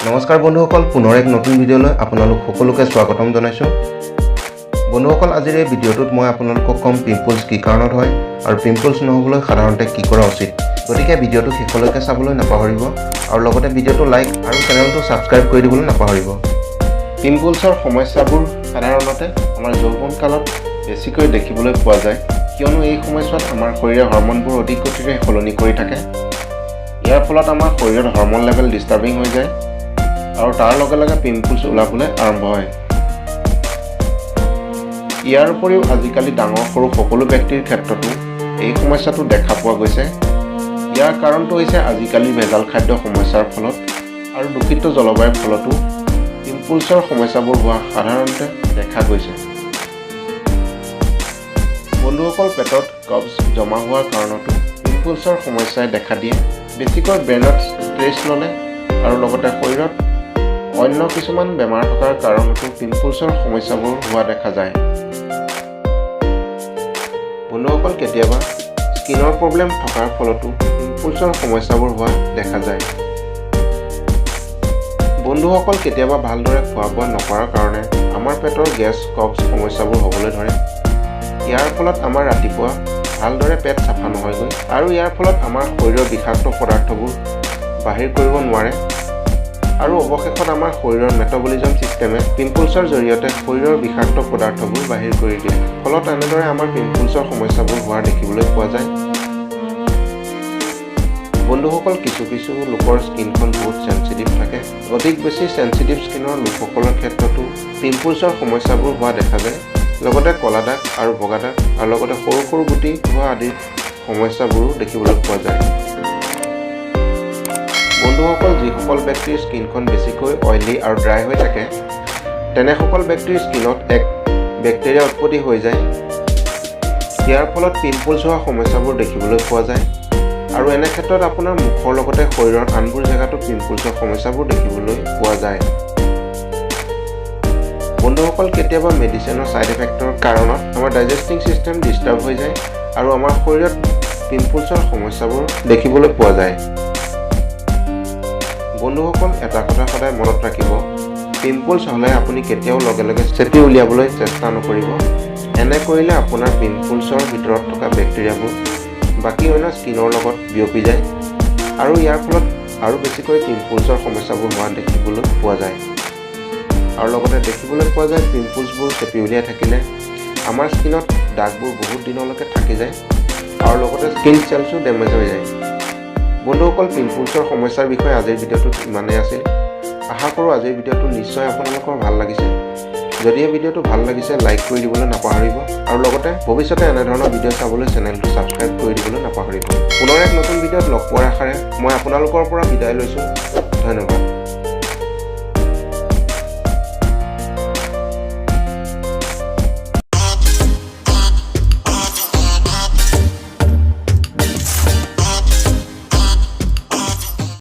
নমস্কাৰ বন্ধুসকল, পুনৰ এক নতুন ভিডিঅ'লৈ আপোনালোক সকলোকে স্বাগতম জনাইছোঁ। বন্ধুসকল, আজিৰ এই ভিডিঅ'টোত মই আপোনালোকক ক'ম পিম্পলছ কি কাৰণত হয় আৰু পিম্পলছ নহ'বলৈ সাধাৰণতে কি কৰা উচিত। গতিকে ভিডিঅ'টো শেষলৈকে চাবলৈ নাপাহৰিব আৰু লগতে ভিডিঅ'টো লাইক আৰু চেনেলটো ছাবস্ক্ৰাইব কৰি দিবলৈ নাপাহৰিব। পিম্পলছৰ সমস্যাবোৰ সাধাৰণতে আমাৰ যৌৱনকালত বেছিকৈ দেখিবলৈ পোৱা যায়, কিয়নো এই সময়ছোৱাত আমাৰ শৰীৰৰ হৰম'নবোৰ অধিক গতিৰে সলনি কৰি থাকে। ইয়াৰ ফলত আমাৰ শৰীৰত হৰম'ন লেভেল ডিষ্টাৰ্বিং হৈ যায় আৰু তাৰ লগে লগে পিম্পলছ ওলাবলৈ আৰম্ভ হয়। ইয়াৰ উপৰিও আজিকালি ডাঙৰ সৰু সকলো ব্যক্তিৰ ক্ষেত্ৰতো এই সমস্যাটো দেখা পোৱা গৈছে। ইয়াৰ কাৰণটো হৈছে আজিকালি ভেজাল খাদ্য সমস্যাৰ ফলত আৰু দূষিত জলবায়ুৰ ফলতো পিম্পলছৰ সমস্যাবোৰ হোৱা সাধাৰণতে দেখা গৈছে। বন্ধুসকল, পেটত কবজ জমা হোৱাৰ কাৰণতো পিম্পলছৰ সমস্যাই দেখা দিয়ে। বেছিকৈ ব্ৰেইনত ষ্ট্ৰেছ ল'লে আৰু লগতে শৰীৰত অন্য কিছুমান বেমাৰ থকাৰ কাৰণতো পিম্পলছৰ সমস্যাবোৰ হোৱা দেখা যায়। বন্ধুসকল, কেতিয়াবা স্কিনৰ প্ৰব্লেম থকাৰ ফলতো পিম্পলছৰ সমস্যাবোৰ হোৱা দেখা যায়। বন্ধুসকল, কেতিয়াবা ভালদৰে খোৱা বোৱা নকৰাৰ কাৰণে আমাৰ পেটৰ গেছ কবজ সমস্যাবোৰ হ'বলৈ ধৰে। ইয়াৰ ফলত আমাৰ ৰাতিপুৱা ভালদৰে পেট চাফা নহয়গৈ আৰু ইয়াৰ ফলত আমাৰ শৰীৰৰ বিষাক্ত পদাৰ্থবোৰ বাহিৰ কৰিব নোৱাৰে আৰু অৱশেষত আমাৰ শৰীৰৰ মেটাবলিজম ছিষ্টেমে পিম্পলছৰ জৰিয়তে শৰীৰৰ বিষাক্ত পদাৰ্থবোৰ বাহিৰ কৰি দিয়ে। ফলত এনেদৰে আমাৰ পিম্পলছৰ সমস্যাবোৰ হোৱা দেখিবলৈ পোৱা যায়। বন্ধুসকল, কিছু লোকৰ স্কিনখন বহুত চেঞ্চিটিভ থাকে। অধিক বেছি চেঞ্চিটিভ স্কিনৰ লোকসকলৰ ক্ষেত্ৰতো পিম্পলছৰ সমস্যাবোৰ হোৱা দেখা যায়। লগতে ক'লা দাগ আৰু বগা দাগ আৰু লগতে সৰু সৰু গুটি হোৱা আদিৰ সমস্যাবোৰো দেখিবলৈ পোৱা যায়। বন্ধুসকল, যিসকল ব্যক্তিৰ স্কিনখন বেছিকৈ অইলি আৰু ড্ৰাই হৈ থাকে, তেনেসকল ব্যক্তিৰ স্কিনত এক বেক্টেৰিয়া উৎপত্তি হৈ যায়। ইয়াৰ ফলত পিম্পলছ হোৱা সমস্যাবোৰ দেখিবলৈ পোৱা যায় আৰু এনে ক্ষেত্ৰত আপোনাৰ মুখৰ লগতে শৰীৰৰ আনবোৰ জেগাতো পিম্পলছৰ সমস্যাবোৰ দেখিবলৈ পোৱা যায়। বন্ধুসকল, কেতিয়াবা মেডিচিনৰ ছাইড এফেক্টৰ কাৰণত আমাৰ ডাইজেষ্টিং ছিষ্টেম ডিষ্টাৰ্ব হৈ যায় আৰু আমাৰ শৰীৰত পিম্পলছৰ সমস্যাবোৰ দেখিবলৈ পোৱা যায়। বন্ধুসকল, এটা কথা সদায় মনত ৰাখিব, পিম্পলছ হ'লে আপুনি কেতিয়াও লগে লগে চেপি উলিয়াবলৈ চেষ্টা নকৰিব। এনে কৰিলে আপোনাৰ পিম্পলছৰ ভিতৰত থকা বেক্টেৰিয়াবোৰ বাকী অন্য স্কিনৰ লগত বিয়পি যায় আৰু ইয়াৰ ফলত আৰু বেছিকৈ পিম্পলছৰ সমস্যাবোৰ হোৱা দেখিবলৈ পোৱা যায়। আৰু লগতে দেখিবলৈ পোৱা যায় পিম্পলছবোৰ চেপি উলিয়াই থাকিলে আমাৰ স্কিনত দাগবোৰ বহুত দিনলৈকে থাকি যায় আৰু লগতে স্কিন চেলছো ডেমেজ হৈ যায়। বন্ধুসকল, পিম্পলছৰ সমস্যাৰ বিষয়ে আজিৰ ভিডিঅ'টোত ইমানেই আছিল। আশা কৰোঁ আজিৰ ভিডিঅ'টো নিশ্চয় আপোনালোকৰ ভাল লাগিছে। যদি এই ভিডিঅ'টো ভাল লাগিছে, লাইক কৰি দিবলৈ নাপাহৰিব আৰু লগতে ভৱিষ্যতে এনেধৰণৰ ভিডিঅ' চাবলৈ চেনেলটো ছাবস্ক্ৰাইব কৰি দিবলৈ নাপাহৰিব। পুনৰ এক নতুন ভিডিঅ'ত লগ পোৱাৰ আশাৰে মই আপোনালোকৰ পৰা বিদায় লৈছোঁ। ধন্যবাদ।